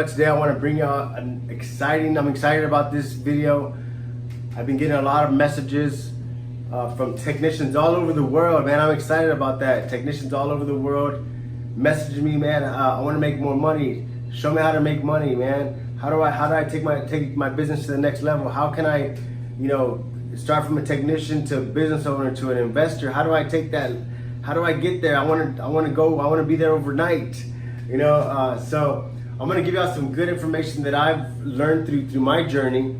Today I want to bring you I'm excited about this video. I've been getting a lot of messages from technicians all over the world, man. I'm excited about that. Technicians all over the world messaging me, man. I want to make more money. Show me how to make money, man. How do I take my business to the next level? How can I, start from a technician to a business owner to an investor? How do I take that? How do I get there? I want to be there overnight. So I'm going to give y'all some good information that I've learned through my journey.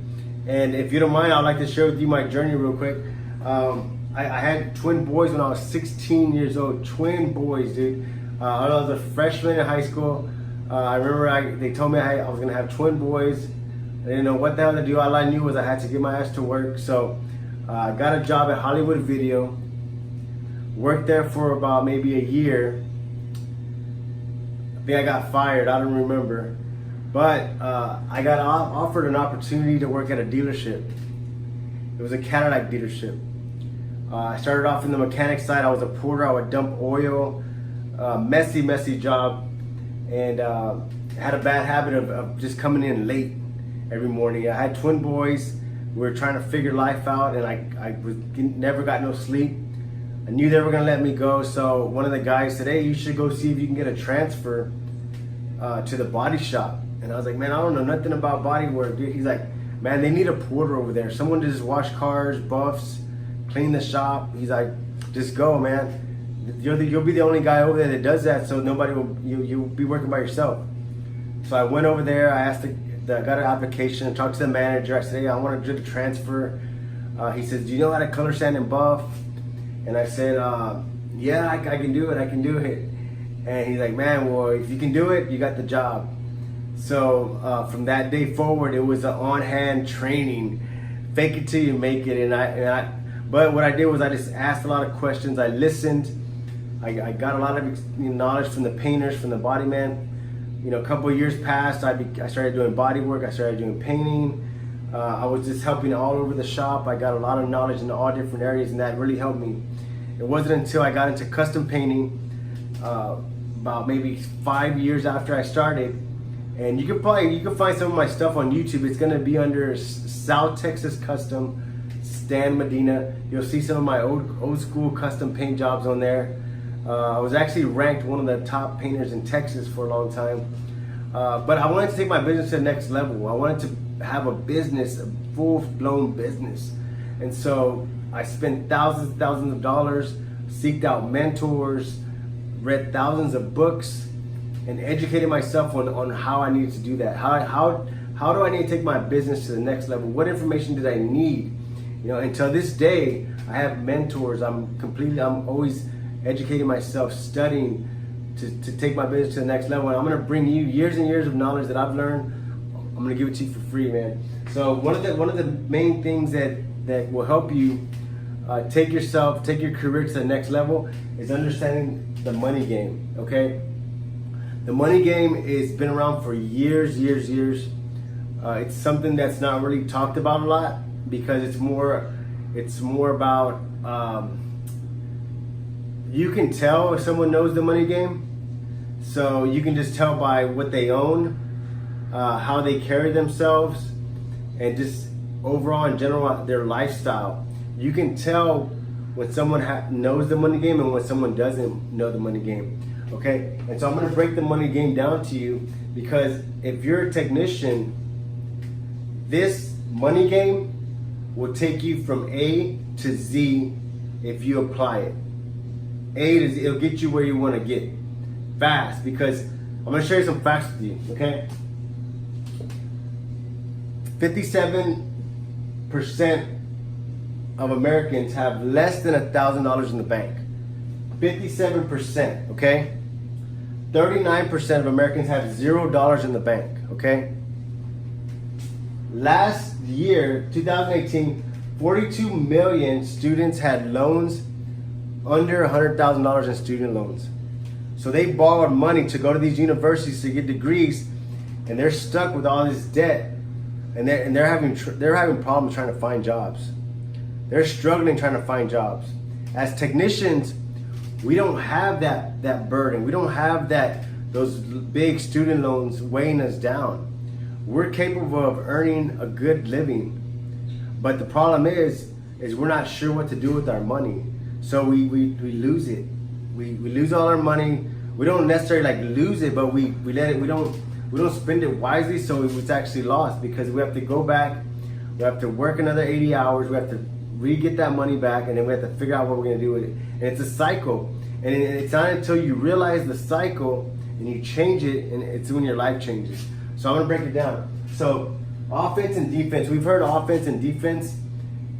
And if you don't mind, I'd like to share with you my journey real quick. I had twin boys when I was 16 years old. Twin boys, dude. I was a freshman in high school. I remember they told me I was going to have twin boys. I didn't know what the hell to do. All I knew was I had to get my ass to work. So I got a job at Hollywood Video. Worked there for about maybe a year. I think I got fired, I don't remember. But I got offered an opportunity to work at a dealership. It was a Cadillac dealership. I started off in the mechanic side. I was a porter. I would dump oil. Messy job. And had a bad habit of just coming in late every morning. I had twin boys. We were trying to figure life out, and I never got no sleep. I knew they were gonna let me go, so one of the guys said, "Hey, you should go see if you can get a transfer to the body shop." And I was like, "Man, I don't know nothing about body work, dude." He's like, "Man, they need a porter over there. Someone to just wash cars, buffs, clean the shop." He's like, "Just go, man. You'll be the only guy over there that does that, so nobody will. You'll be working by yourself." So I went over there. I asked I got an application. Talked to the manager. I said, "Hey, I want to do the transfer." He says, "Do you know how to color sand and buff?" And I said, "Yeah, I can do it. I can do it." And he's like, "Man, well, if you can do it, you got the job." So from that day forward, it was an on-hand training, fake it till you make it. But what I did was I just asked a lot of questions. I listened. I got a lot of knowledge from the painters, from the body man. A couple of years passed. I started doing body work. I started doing painting. I was just helping all over the shop. I got a lot of knowledge in all different areas, and that really helped me. It wasn't until I got into custom painting about maybe 5 years after I started. And you can find some of my stuff on YouTube. It's gonna be under South Texas Custom, Stan Medina. You'll see some of my old school custom paint jobs on there. I was actually ranked one of the top painters in Texas for a long time. But I wanted to take my business to the next level. I wanted to have a business, a full-blown business. And so I spent thousands of dollars, seeked out mentors, read thousands of books, and educated myself on how I needed to do that. How do I need to take my business to the next level? What information did I need? Until this day, I have mentors. I'm always educating myself, studying to take my business to the next level. And I'm gonna bring you years and years of knowledge that I've learned. I'm gonna give it to you for free, man. So one of the main things that will help you take your career to the next level is understanding the money game. Okay, the money game has been around for years. It's something that's not really talked about a lot because it's more about you can tell if someone knows the money game. So you can just tell by what they own, how they carry themselves, and just overall in general their lifestyle. You can tell when someone knows the money game and when someone doesn't know the money game. Okay, and so I'm gonna break the money game down to you, because if you're a technician, this money game will take you from A to Z if you apply it. It'll get you where you want to get fast, because I'm going to share some facts with you, okay? 57% of Americans have less than $1,000 in the bank. 57%, okay? 39% of Americans have $0 in the bank, okay? Last year, 2018, 42 million students had loans under $100,000 in student loans. So they borrowed money to go to these universities to get degrees, and they're stuck with all this debt, and they're having problems trying to find jobs. They're struggling trying to find jobs. As technicians, we don't have that burden. We don't have that those big student loans weighing us down. We're capable of earning a good living, but the problem is we're not sure what to do with our money. So we lose it. We lose all our money. We don't necessarily like lose it, but we let it. We don't spend it wisely, so it's actually lost because we have to go back. We have to work another 80 hours. We have to re-get that money back, and then we have to figure out what we're gonna do with it. And it's a cycle. And it's not until you realize the cycle and you change it, and it's when your life changes. So I'm gonna break it down. So offense and defense. We've heard offense and defense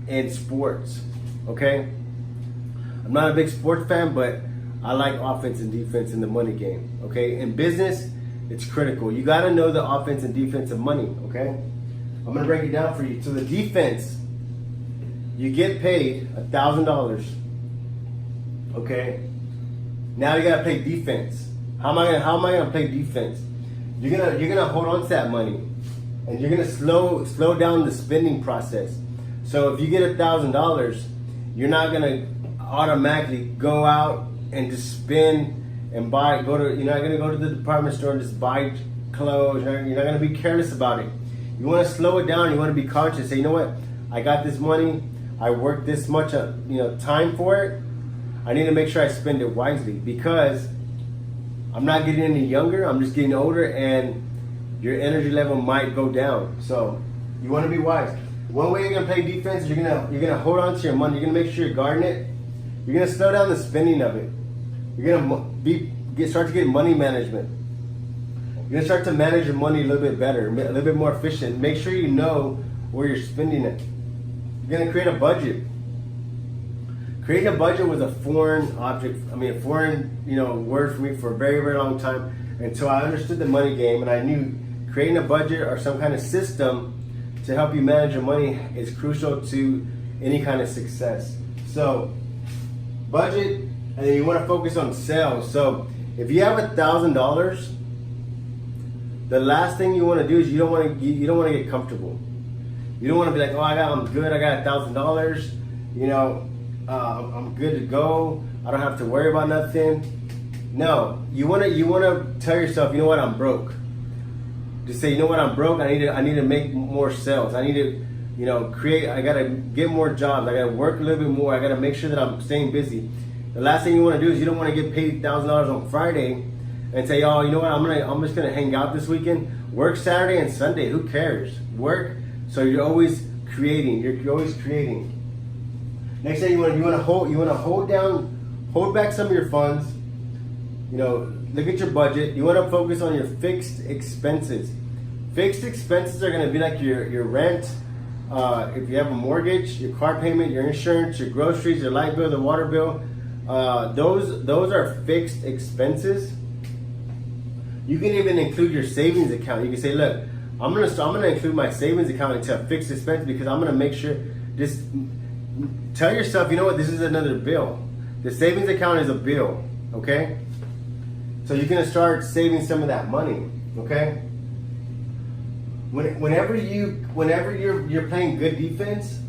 in sports. Okay. I'm not a big sports fan, but I like offense and defense in the money game. Okay. In business, it's critical. You got to know the offense and defense of money. Okay. I'm gonna break it down for you. So the defense, you get paid $1,000. Okay. Now you gotta play defense. How am I gonna play defense? You're gonna hold on to that money, and you're gonna slow down the spending process. So if you get $1,000, you're not gonna automatically go out and just spend and buy. You're not gonna go to the department store and just buy clothes. You're not gonna be careless about it. You want to slow it down. You want to be conscious. Say, you know what? I got this money. I worked this much, time for it. I need to make sure I spend it wisely because I'm not getting any younger. I'm just getting older, and your energy level might go down. So you want to be wise. One way you're gonna play defense is you're gonna hold on to your money. You're gonna make sure you're guarding it. You're gonna slow down the spending of it. You're gonna start to get money management. You're gonna start to manage your money a little bit better, a little bit more efficient. Make sure you know where you're spending it. You're gonna create a budget. Creating a budget was a foreign word for me for a very, very long time until I understood the money game, and I knew creating a budget or some kind of system to help you manage your money is crucial to any kind of success. So, budget, and then you want to focus on sales. So, if you have $1,000, the last thing you want to do is you don't want to get comfortable. You don't want to be like, I'm good. I got $1,000. I'm good to go. I don't have to worry about nothing. No, you want to tell yourself, you know what, I'm broke. Just say, you know what, I'm broke. I need to make more sales. I need to, create. I gotta get more jobs. I gotta work a little bit more. I gotta make sure that I'm staying busy. The last thing you want to do is you don't want to get paid $1,000 on Friday and say, oh, you know what, I'm just gonna hang out this weekend. Work Saturday and Sunday. Who cares? Work. So you're always creating. You're always creating. Next thing you want to hold back some of your funds. Look at your budget. You want to focus on your fixed expenses. Fixed expenses are going to be like your rent, if you have a mortgage, your car payment, your insurance, your groceries, your light bill, the water bill. Those are fixed expenses. You can even include your savings account. You can say, look, I'm gonna include my savings account into a fixed expense because I'm gonna make sure. Just tell yourself, you know what, this is another bill. The savings account is a bill, okay? So you're gonna start saving some of that money, okay? Whenever you're playing good defense,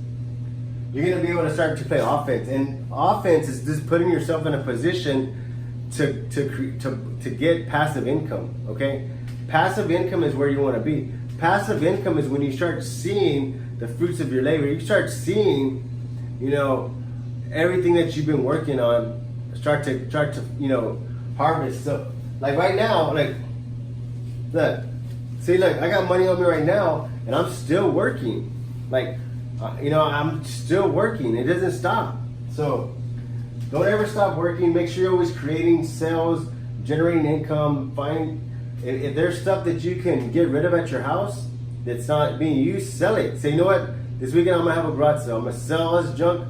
you're gonna be able to start to play offense. And offense is just putting yourself in a position to get passive income, okay? Passive income is where you want to be. Passive income is when you start seeing the fruits of your labor. You start seeing, everything that you've been working on start to harvest. So, like right now, look, I got money on me right now, and I'm still working. I'm still working. It doesn't stop. So, don't ever stop working. Make sure you're always creating sales, generating income. If there's stuff that you can get rid of at your house that's not being used, sell it. Say, you know what? This weekend I'm gonna have a garage sale. I'm gonna sell all this junk.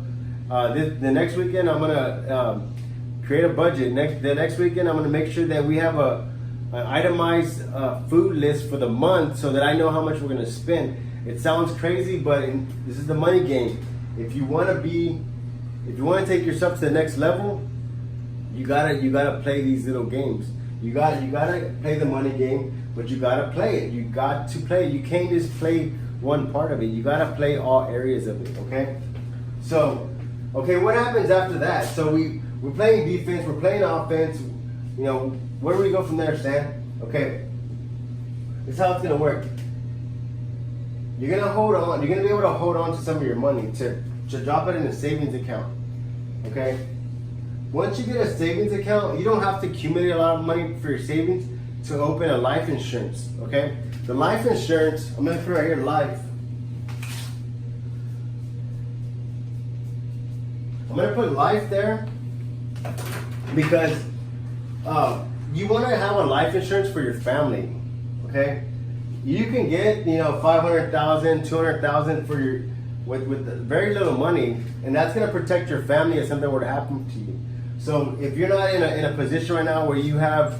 The next weekend I'm gonna create a budget. The next weekend I'm gonna make sure that we have an itemized food list for the month so that I know how much we're gonna spend. It sounds crazy, but this is the money game. If you want to take yourself to the next level, you gotta play these little games. You gotta play the money game, but you gotta play it. You got to play it. You can't just play one part of it. You gotta play all areas of it. Okay. So, what happens after that? So we're playing defense. We're playing offense. where do we go from there, Stan? Okay, this is how it's gonna work. You're gonna hold on. You're gonna be able to hold on to some of your money to drop it in a savings account. Okay. Once you get a savings account, you don't have to accumulate a lot of money for your savings to open a life insurance. Okay. The life insurance. I'm gonna put right here, life. I'm gonna put life there because you want to have a life insurance for your family. Okay. You can get, 500,000, 200,000 for your with very little money, and that's going to protect your family if something were to happen to you. So if you're not in a position right now where you have,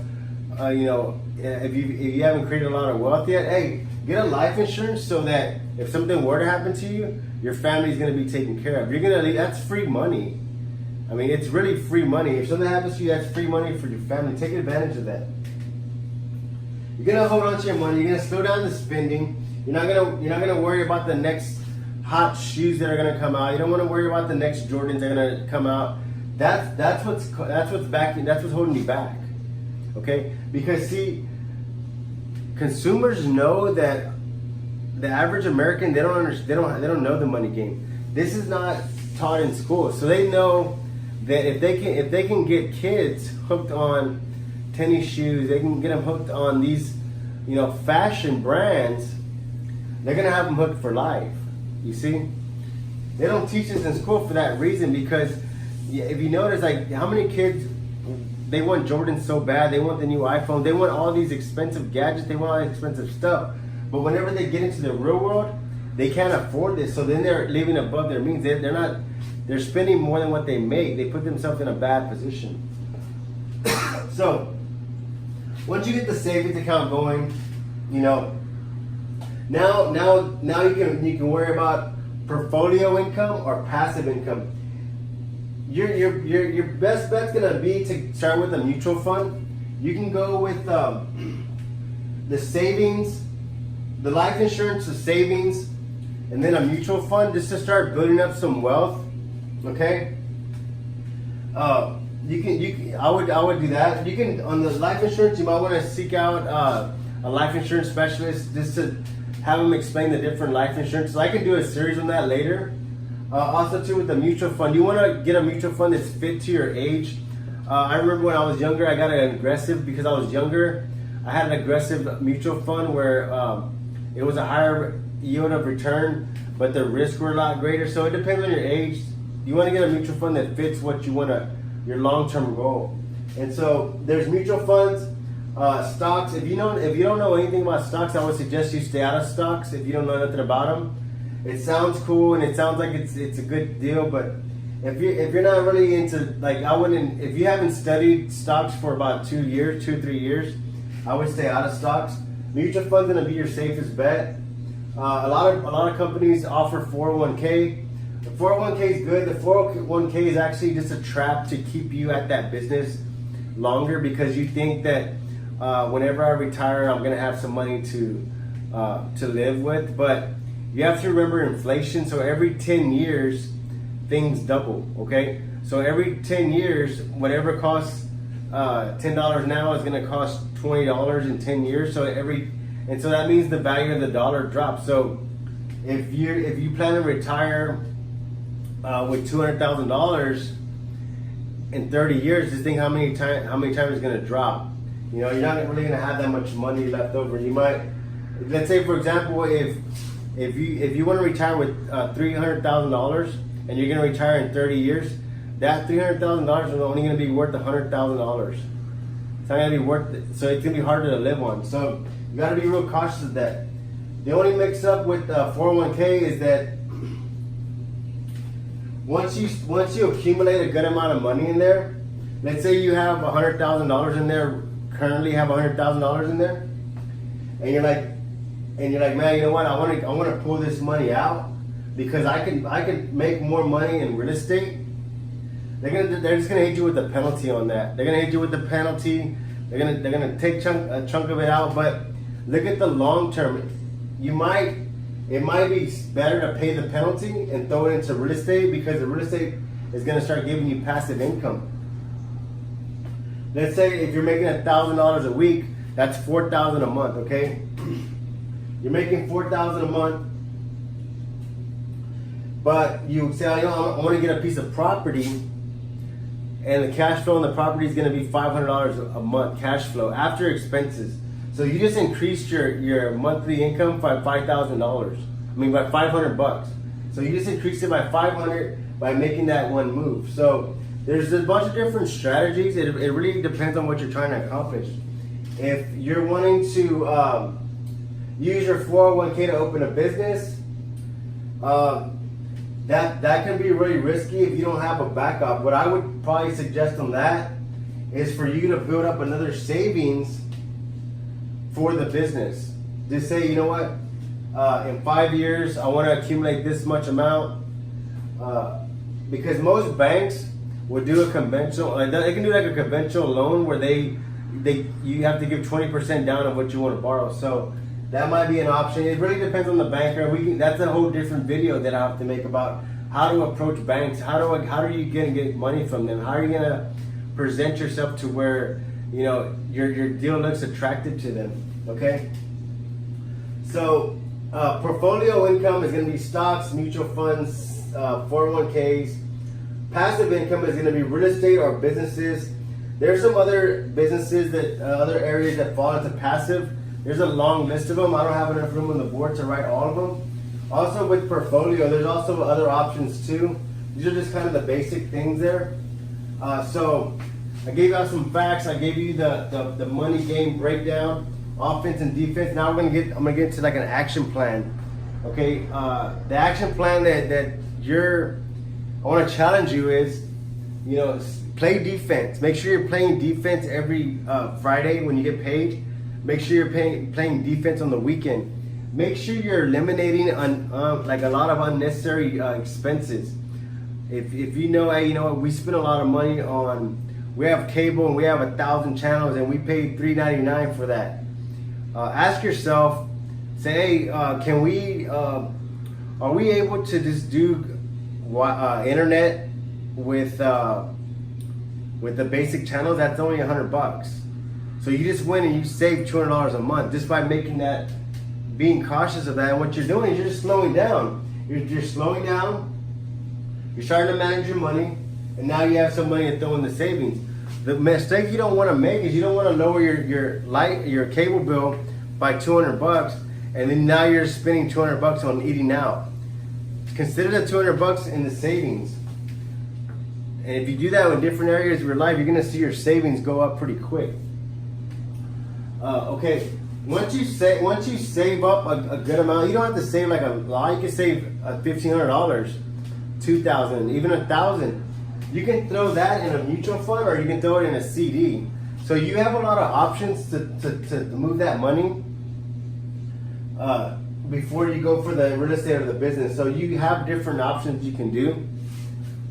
if you haven't created a lot of wealth yet, hey, get a life insurance so that if something were to happen to you, your family's going to be taken care of. That's free money. I mean, it's really free money. If something happens to you, that's free money for your family. Take advantage of that. You're gonna hold on to your money. You're gonna slow down the spending. You're not gonna worry about the next hot shoes that are gonna come out. You don't want to worry about the next Jordans that are gonna come out. That's what's holding you back. Okay? Because see, consumers know that the average American, they don't know the money game. This is not taught in school, so they know that if they can get kids hooked on tennis shoes, they can get them hooked on these, fashion brands, they're gonna have them hooked for life. You see, they don't teach this in school for that reason, because if you notice, like, how many kids, they want Jordans so bad, they want the new iPhone, they want all these expensive gadgets, they want all this expensive stuff, but whenever they get into the real world, they can't afford this, so then they're living above their means. They're spending more than what they make. They put themselves in a bad position. So once you get the savings account going, now you can worry about portfolio income or passive income. Your best bet's gonna be to start with a mutual fund. You can go with the savings, the life insurance, the savings, and then a mutual fund just to start building up some wealth. Okay. I would do that. You can, on the life insurance, you might want to seek out a life insurance specialist just to have them explain the different life insurances. I can do a series on that later. Also too, with the mutual fund, you want to get a mutual fund that's fit to your age. I remember when I was younger, I got an aggressive, because I was younger, I had an aggressive mutual fund where it was a higher yield of return, but the risks were a lot greater. So it depends on your age. You want to get a mutual fund that fits what you want your long-term goal. And so there's mutual funds, stocks. If you don't know anything about stocks, I would suggest you stay out of stocks if you don't know nothing about them. It sounds cool and it sounds like it's a good deal, but if you're not really into, like, if you haven't studied stocks for about 2 or 3 years, I would stay out of stocks. Mutual funds gonna be your safest bet. A lot of companies offer 401k. The 401k is good. The 401k is actually just a trap to keep you at that business longer, because you think that whenever I retire, I'm gonna have some money to live with. But you have to remember inflation. So every 10 years, things double. Okay, so every 10 years, whatever costs $10 now is gonna cost $20 in 10 years. So so that means the value of the dollar drops. So if you plan to retire with $200,000 in 30 years, just think how many times it's going to drop. You're not really going to have that much money left over. You might, let's say for example, if you want to retire with $300,000 and you're going to retire in 30 years, that $300,000 is only going to be worth $100,000. It's not going to be worth it, so it's going to be harder to live on. So you got to be real cautious of that. The only mix up with 401k is that once you accumulate a good amount of money in there, let's say you have $100,000 in there, currently have $100,000 in there, and you're like, man, you know what? I want to pull this money out because I can make more money in real estate. They're just gonna hit you with the penalty on that. They're gonna hit you with the penalty. They're gonna take a chunk of it out. But look at the long term. It might be better to pay the penalty and throw it into real estate, because the real estate is going to start giving you passive income. let's say if you're making $1,000 a week, that's $4,000 a month, okay? You're making $4,000 a month, but you say, I want to get a piece of property, and the cash flow on the property is going to be $500 a month cash flow after expenses. So you just increased your monthly income by $5,000. I mean, by 500 bucks. So you just increased it by 500 by making that one move. So there's a bunch of different strategies. It really depends on what you're trying to accomplish. If you're wanting to use your 401k to open a business, that can be really risky if you don't have a backup. What I would probably suggest on that is for you to build up another savings for the business. Just say, you know what, in 5 years I want to accumulate this much amount, because most banks will do a conventional, they can do like a conventional loan where you have to give 20% down of what you want to borrow. So that might be an option. It really depends on the banker. That's a whole different video that I have to make about how to approach banks. How do you get money from them? How are you gonna present yourself to where your deal looks attractive to them? Okay. So portfolio income is going to be stocks, mutual funds, 401ks. Passive income is going to be real estate or businesses. There's some other businesses other areas that fall into passive. There's a long list of them. I don't have enough room on the board to write all of them. Also with portfolio, there's also other options too. These are just kind of the basic things there. So I gave out some facts. I gave you the money game breakdown, offense and defense. Now I'm gonna get into like an action plan. Okay, the action plan that I want to challenge you is, play defense. Make sure you're playing defense every Friday when you get paid. Make sure you're playing defense on the weekend. Make sure you're eliminating like a lot of unnecessary expenses. If you know, hey, we spend a lot of money on. We have cable and we have 1,000 channels and we pay $3.99 for that. Ask yourself, say, hey, are we able to just do internet with the basic channels? That's only $100. So you just went and you saved $200 a month just by making that, being cautious of that. And what you're doing is you're just slowing down. You're slowing down. You're starting to manage your money, and now you have some money to throw in the savings. The mistake you don't want to make is you don't want to lower your cable bill by $200, and then now you're spending $200 on eating out. Consider the $200 in the savings, and if you do that in different areas of your life, you're going to see your savings go up pretty quick. Okay, once you save up a good amount, you don't have to save like a lot. You can save $1,500, $2,000, even $1,000. You can throw that in a mutual fund, or you can throw it in a CD. So you have a lot of options to move that money before you go for the real estate or the business. So you have different options you can do.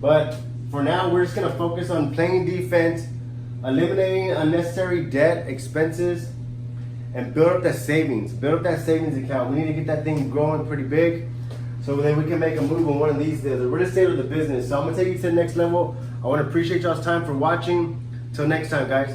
But for now, we're just going to focus on playing defense, eliminating unnecessary debt, expenses, and build up that savings. Build up that savings account. We need to get that thing growing pretty big, so then we can make a move on one of these, the real estate or the business. So I'm going to take you to the next level. I want to appreciate y'all's time for watching. Till next time, guys.